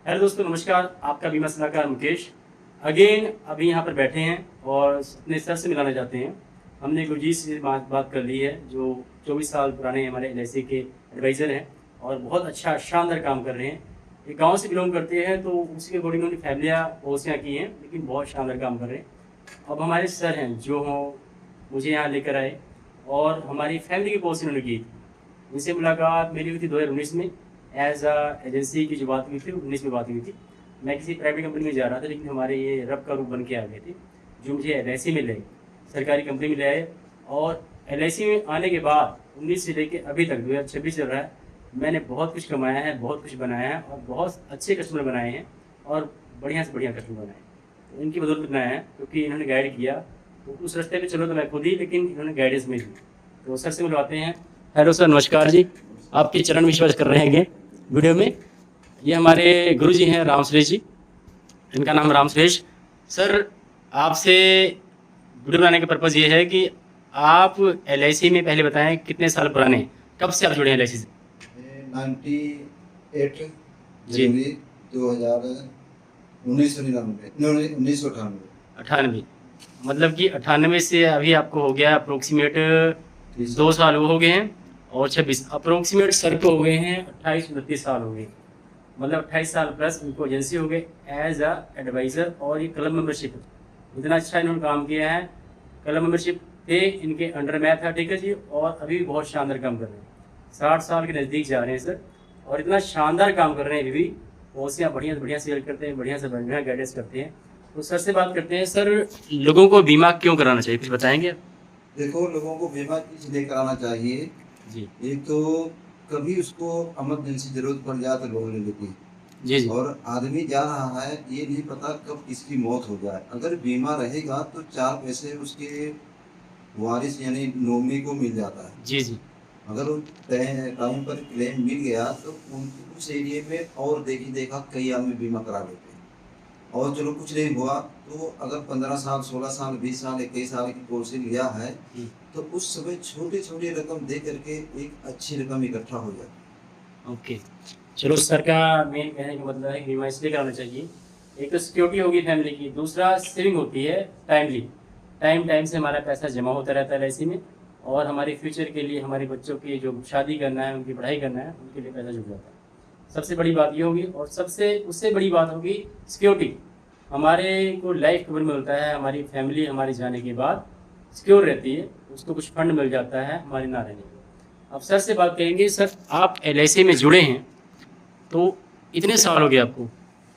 Hello दोस्तों, नमस्कार। आपका बीमा सलाहकार मुकेश अगेन अभी यहाँ पर बैठे हैं और अपने सर से मिलाना चाहते हैं। हमने गुरजीत से बात कर ली है, जो 24 साल पुराने हमारे एलआईसी के एडवाइज़र हैं और बहुत अच्छा शानदार काम कर रहे हैं। एक गांव से बिलोंग करते हैं तो उसी के अकॉर्डिंग उन्होंने फैमिलियाँ पॉलिसियाँ की हैं, लेकिन बहुत शानदार काम कर रहे हैं। अब हमारे सर हैं जो मुझे यहाँ लेकर आए और हमारी फैमिली की पॉलिसी उन्होंने की। इनसे मुलाकात मेरी हुई थी 2019 में। एज एजेंसी की जो बात हुई थी 19 में बात हुई थी। मैं किसी प्राइवेट कंपनी में जा रहा था, लेकिन हमारे ये रब का रूप बन के आ गए थे, जो मुझे एलआईसी में ले सरकारी कंपनी में ले आए। और एलआईसी में आने के बाद 19 से लेकर अभी तक 2026 चल रहा है, मैंने बहुत कुछ कमाया है, बहुत कुछ बनाया है और बहुत अच्छे कस्टमर बनाए हैं और बढ़िया से बढ़िया कस्टमर बनाए हैं। तो इनकी बदौलत बनाया है, क्योंकि इन्होंने गाइड किया। तो उस रास्ते पे चलो तो मैं खुद ही, लेकिन इन्होंने गाइडेंस में दी। तो सर से मिलवाते हैं। हेलो सर, नमस्कार जी। आपके चरण विश्वास कर रहे हैं वीडियो में। ये हमारे गुरु जी हैं राम सुरेश जी, इनका नाम राम सुरेश। सर, आपसे वीडियो बनाने का पर्पज़ ये है कि आप एलआईसी में पहले बताएं कितने साल पुराने, कब से आप जुड़े हैं एलआईसी से? 98 जी। जनवरी 2000 1998 98, मतलब कि 98 से अभी आपको हो गया अप्रोक्सीमेट 2 साल वो हो गए हैं और 26 अप्रोक्सीमेट सर को हो गए हैं 28-29 साल हो गए। मतलब 28 साल प्लस इनको एजेंसी हो गई एज अ एडवाइज़र। और ये क्लब मेंबरशिप इतना अच्छा इन्होंने काम किया है। क्लब मेंबरशिप थे इनके अंडर में था, ठीक है जी। और अभी भी बहुत शानदार काम कर रहे हैं, 60 साल के नज़दीक जा रहे हैं सर, और इतना शानदार काम कर रहे हैं। अभी भी पॉलिसियाँ बढ़िया से बढ़िया सेल करते हैं, बढ़िया से बढ़िया गाइडेंस करते हैं। तो सर से बात करते हैं। सर, लोगों को बीमा क्यों कराना चाहिए, कुछ बताएंगे आप? देखो, लोगों को बीमा इसलिए कराना चाहिए जी एक तो कभी उसको इमरजेंसी जरूरत पड़ जाए तो लोन ले लेती है। जी जी और आदमी जा रहा है, ये नहीं पता कब किसकी मौत हो जाए। अगर बीमा रहेगा तो 4 पैसे उसके वारिस यानी नॉमिनी को मिल जाता है। जी जी अगर वो टाइम पर क्लेम मिल गया तो उनके उस एरिया में और देखी देखा कई आदमी बीमा करा लेते हैं। और चलो कुछ नहीं हुआ तो अगर 15 साल 16 साल 20 साल 21 साल की पॉलिसी लिया है तो उस समय छोटी छोटी रकम दे करके एक अच्छी रकम इकट्ठा हो जाती है। ओके। चलो, सर का मेन कहने का मतलब है कि बीमा इसलिए कराना चाहिए, एक तो सिक्योरिटी होगी फैमिली की, दूसरा सेविंग होती है टाइमली। टाइम टाइम से हमारा पैसा जमा होता रहता है एलआईसी में, और हमारे फ्यूचर के लिए, हमारे बच्चों की जो शादी करना है, उनकी पढ़ाई करना है, उनके लिए पैसा जुट जाता है। सबसे बड़ी बात ये होगी। और सबसे उससे बड़ी बात होगी सिक्योरिटी। हमारे को लाइफ कवर मिलता है, हमारी फैमिली हमारे जाने के बाद सिक्योर रहती है, उसको कुछ फंड मिल जाता है हमारे ना रहने के। अब सर से बात करेंगे। सर, आप एलआईसी में जुड़े हैं तो इतने साल हो गए आपको,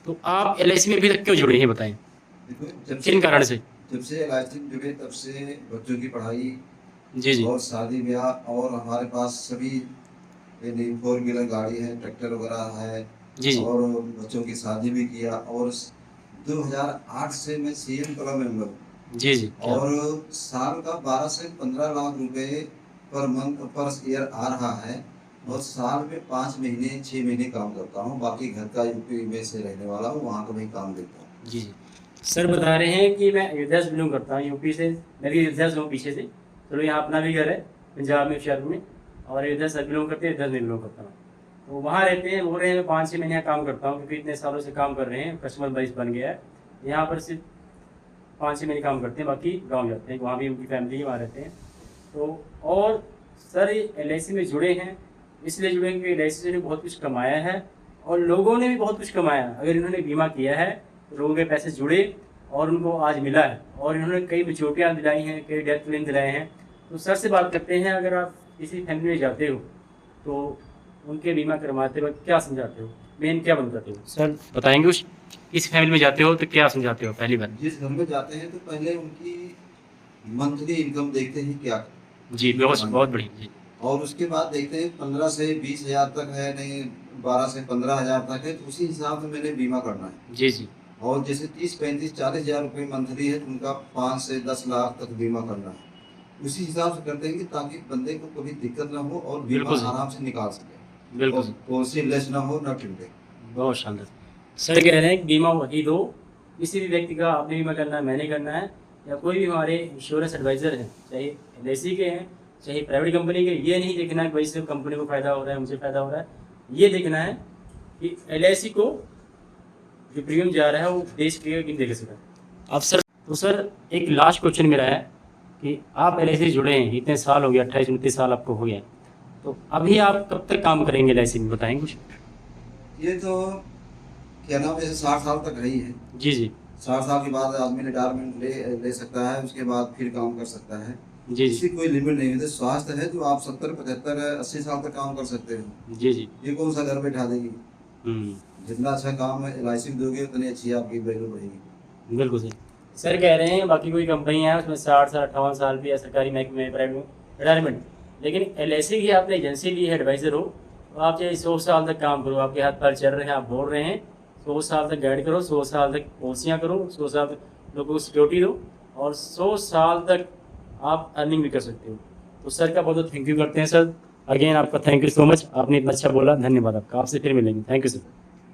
तो आप एलआईसी में अभी तक क्यों जुड़े हैं, बताएं देखो, किन कारण से? जब से एलआईसी जुड़े तब से बच्चों की पढ़ाई जी जी और शादी ब्याह, और हमारे पास सभी 4 व्हीलर गाड़ी है, ट्रैक्टर वगैरह है। जी जी और बच्चों की शादी भी किया। और 2008 से मैं सीएम क्लब मेंबर हूँ। जी जी और साल का 12 से 15 लाख रुपए पर मंथ पर ईयर आ रहा है। और साल में 5 महीने 6 महीने काम करता हूँ, बाकी घर का यूपी में से रहने वाला हूँ, वहाँ का भी काम देता हूँ। जी जी सर बता रहे हैं कि मैं अयोध्या से बिलोंग करता हूँ, यूपी से। मैं भी अयोध्या से हूँ पीछे से। चलो, यहाँ अपना भी घर है पंजाब में, शहर में। और अयोध्या से बिलोंग करते हैं, अयोध्या से बिलोंग करता हूँ। तो वहाँ रहते हैं, बोल रहे हैं मैं 5-6 महीने काम करता हूँ, क्योंकि इतने सालों से काम कर रहे हैं, कस्टमर बेस बन गया है। यहाँ पर सिर्फ 5-6 महीने काम करते हैं, बाकी गाँव जाते हैं, वहाँ भी उनकी फैमिली वहाँ रहते हैं। तो और सर, एलआईसी में जुड़े हैं इसलिए जुड़े हैं कि एलआईसी ने बहुत कुछ कमाया है और लोगों ने भी बहुत कुछ कमाया। अगर इन्होंने बीमा किया है तो लोगों के पैसे जुड़े और उनको आज मिला है, और इन्होंने कई मैच्योरिटियाँ दिलाई हैं, कई डेथ क्लेम दिलाए हैं। तो सर से बात करते हैं, अगर आप किसी फैमिली में जाते हो तो उनके बीमा करवाते वक्त क्या समझाते हो, मेन क्या बताते हो? सर बताएंगे, उस किस फैमिली में जाते हो तो क्या समझाते हो? पहली बात, जिस घर में जाते हैं तो पहले उनकी मंथली इनकम देखते हैं क्या। जी बहुत बढ़िया जी। और उसके बाद देखते हैं 15 से 20 हजार तक है, नहीं 12 से 15 हजार तक है, तो उसी हिसाब से मैंने बीमा करना है। जी जी और जैसे 30 35 40 हजार रुपये मंथली है तो उनका 5 से 10 लाख तक बीमा करना है। उसी हिसाब से करते हैं कि ताकि बंदे को कोई दिक्कत ना हो और बीमा बिल्कुल सही। आराम से निकाल सके। बिल्कुल और सही। पॉलिसी लेस ना हो, ना टूटे। बहुत शानदार। सर कह रहे हैं कि बीमा वही दो, किसी भी व्यक्ति का आपने बीमा करना है, मैंने करना है, या कोई भी हमारे इंश्योरेंस एडवाइज़र हैं, चाहे एलआईसी के हैं चाहे प्राइवेट कंपनी के। ये नहीं देखना है कि भाई सिर्फ कंपनी को फ़ायदा हो रहा है, मुझे फ़ायदा हो रहा है। ये देखना है कि एलआईसी को जो प्रीमियम जा रहा है वो देश के किन देखे सर। अब सर तो सर एक लास्ट क्वेश्चन मेरा है कि आप एल से जुड़े हैं, इतने साल हो गए, 28-29 साल आपको हो गया, तो अभी आप कब तक काम करेंगे एल में, बताएंगे कुछ? ये तो क्या नाम, जैसे 60 साल तक रही है। जी जी 60 साल के बाद आदमी रिटायरमेंट ले सकता है, उसके बाद फिर काम कर सकता है। जी इसकी जी कोई लिमिट नहीं है। स्वास्थ्य है तो आप 70, 75, 80 साल तक काम कर सकते हो। जी जी। ये कौन सा घर बैठा देगी। हम्म, जितना अच्छा काम है LIC में दोगे उतनी अच्छी आपकी वैल्यू बढ़ेगी। बिल्कुल सही। सर कह रहे हैं बाकी कोई कंपनी है उसमें 60 साल 58 साल भी है, सरकारी महकमे में, प्राइवेट में रिटायरमेंट, लेकिन एल की आपने एजेंसी ली है, एडवाइज़र हो, तो आप चाहे 100 साल तक काम करो, आपके हाथ पैर चल रहे हैं, आप बोल रहे हैं 100 साल तक गाइड करो, 100 साल तक पॉलिसियाँ करो, 100 साल तक लोगों को सिक्योरिटी दो, और 100 साल तक आप अर्निंग भी कर सकते हो। तो सर का बहुत बहुत थैंक यू करते हैं सर। अगेन आपका थैंक यू सो मच, आपने इतना अच्छा बोला, धन्यवाद आपका। आपसे फिर मिलेंगे, थैंक यू सर।